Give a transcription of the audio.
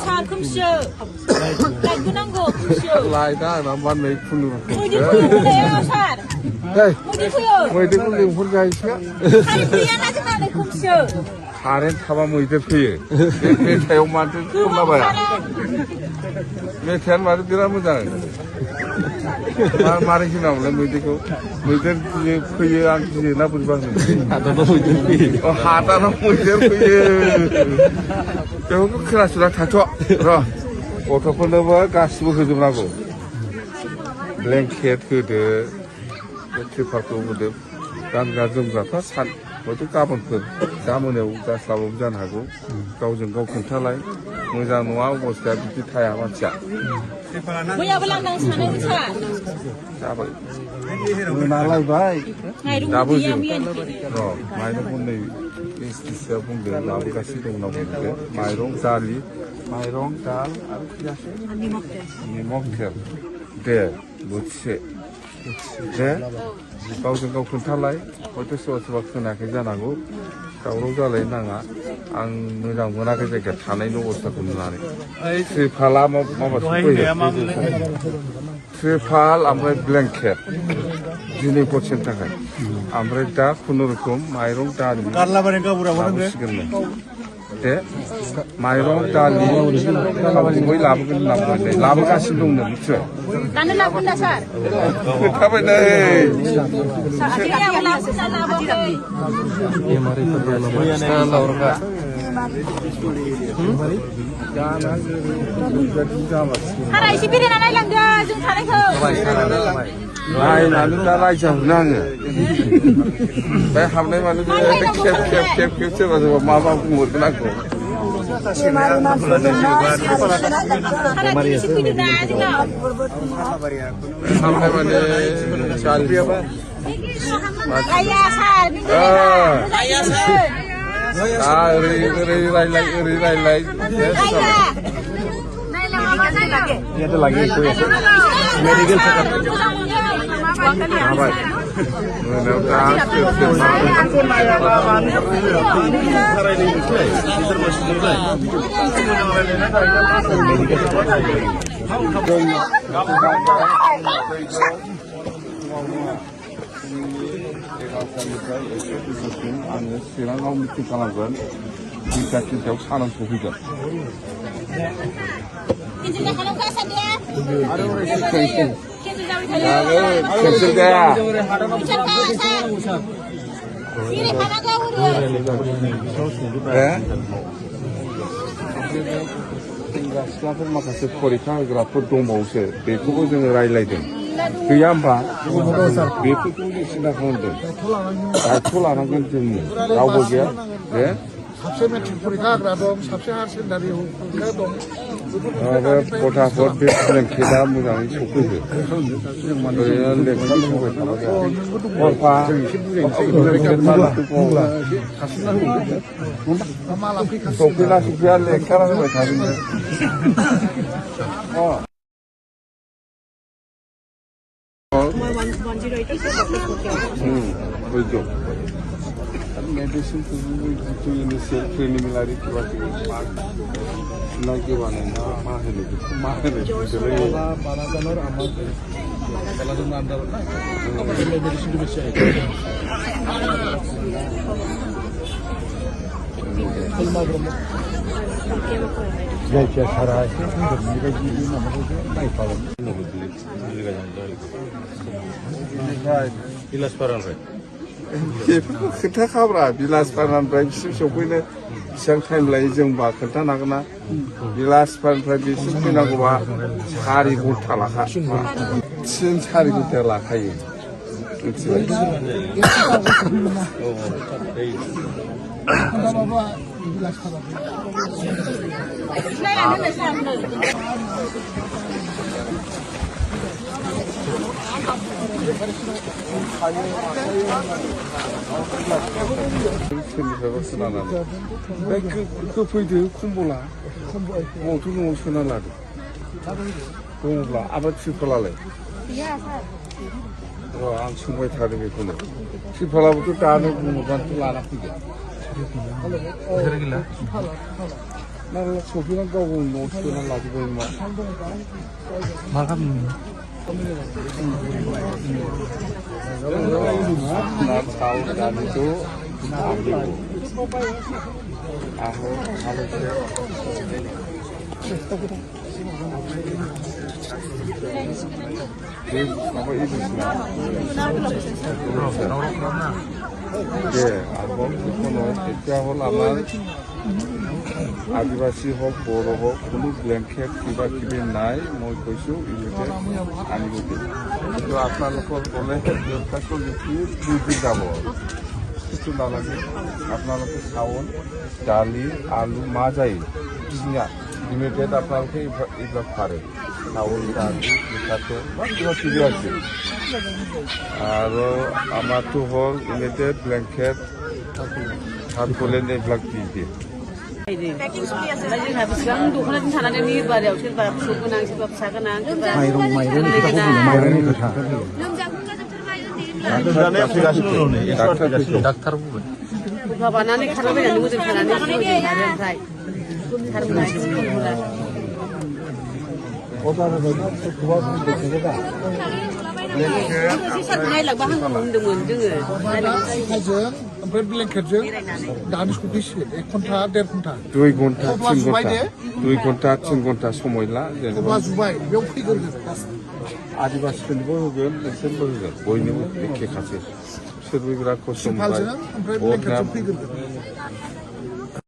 सार खोमसियो लाइटबो नांगौ खोमसियो लाइटआ आंना बारनाय खुनु मैदेर फैयो सार मैदेर फैयो मैदेरखौ लेंहर जायोसो कारेन्ट गैयाना जोंना नै खोमसियो कारेन्ट थाबा मैदेर फैयो बे मेथाइआव माथो खनलाबाया मेथाइआनो माथो बिराद मोजां मारै होनामोनलाय मैदेरखौ मैदेर फैयो आं गियोना बोरैबा हादानाव मैदेर फैयो हादानाव मैदेर फैयो बेफोरखौ खोनासंना थाथ' र' गथ'फोरनोबो गासिबो होजोबनांगौ ब्लेंकेट होदो ट्रिपारखौ होदो गानग्रा जोमग्राफ्रा सान हयथ' गाबोनफोर दा मोनायाव जास्लाबाबो जानो हागौ गावजों गाव खोन्थालाय मोजां नङा अबस्थाया बिदि थाया मानसिया मैयाबो लांदां सानो सार जाबाय मोनालायबाय दाबो जों र' माइरंखौ नै एसटिसिआ बुंदों लाबोगासिनो दं होनना बुंदों माइरं दालि माइरं दाल आरो निमक तेल दे बोथिसे दे गावजों गाव खोन्थालाय हयथ' सोरबा सोरबा खोनायाखै जानांगौ दावराव जालायनो नाङा आं मोजां मोनाखै जायगाया थानायनि अबस्थाखौ नुनानै त्रिपाला माबासो फैयो त्रिपाल ओमफ्राय ब्लेंकेट दिनै हरसेनि थाखाय ओमफ्राय दा खुनुरुखुम माइरं दालि लाबोसिगोननो दे माइरं दालि थावै लाबोगोन होनना बुंबाय लाबोगासिनो दंनो मिथिबाय दानो लाबोगोन दा सार खोन्थाबाय नै सारा एसे बेरायना नायलांदो जों थानायखौ नायनानै दा रायजागोन आङो बे हाबनाय माने खेब सोरबा सोरबा मा मा बुंहरगोन आंखौ हाबनाय माने चालियाबा ओरै रायलाय itu lagi itu ya medical Silakan meeting kalangan kita salam sofigkan. Kita kalau kasar dia. Kecil dia. Sini pada kau dia. Tinggal setelah makasih korika grafur dongbaवसो बेखौबो जोङो रायलायदों गैया होमबा बेफोरखौ सिन्था खालामदों दायथ' लानांगोन जोंनि रावबो गैया दे साबसे मेट्रिक परिखा होग्रा दं साबसे हायार सेकेन्डारि परिखा दं फटाफट बे ब्लेंकेटआ मोजाङै सफैदो ओरैनो लेखा होबाय थाबा हरफा सफैना सफैया लेखा होबाय थादों medicine to initial preliminary nagibana na mahele barazanor amar barazan andar na medicine to beche jai kya sara hai mera jibi na mujhe nahi palan ilas paran re बेफोरखौ खोन्थाखाब्रा बिलासपारानिफ्राय बिसिम सफैनो बेसेबां टाइम लायो जोंबा खोन्थानो हागोन ना बिलासपारानिफ्राय बिसिम फैनांगौबा 4 घन्टा लाखा 3-4 घन्टा लाखायो मिथिबाय सोरनिफ्रायबा खोनानानै बे होफैदो खम्बला बबावथ' न'आव सोना लादो दङब्ला आबाद त्रिपालालाय र' आं सोंबाय थादों बेखौनो त्रिपालाबोथ' दानो बुङोबानोथ' लाना फैगोन 나를 소비랑 가고 노트나 놔두고 임마. 나 사오 나도 아니고 아호 하루세 apa itu এখন এতিয়া হ'ল আমাৰ আদিবাসী হওক বড়ো হওক কোনো ব্লেংকেট কিবা কিবি নাই মই কৈছোঁ ইহঁতে আনিব দিম কিন্তু আপোনালোকৰ গ'লে ব্যৱস্থাটো লিখি বুজি যাব কিছু নালাগে আপোনালোকে চাউল দালি আলু মাছ আহি ধুনীয়া লিমিটেড আপোনালোকে এইবিলাক পাৰে চাউল দালি মিঠাতেল বা কিবা কিবি আছে আৰু আমাৰতো হ'ল লিমিটেড ব্লেংকেট tarpaulin এইবিলাক দি দিয়ে ओमफ्राय ब्लेंकेटजों दानिसखौ बेसे 1 घन्टा 1.5 घन्टा 2 घन्टा 3 घन्टा समय ला जेनेबा जुबाय बेयाव फैगोन आदिबासिफोरनोबो होगोन नोंसोरबो होगोन बयनोबो एखे खासै सोरबो बिराद खस्थ' मोनबाय ओमफ्राय ब्लेंकेटजों फैगोन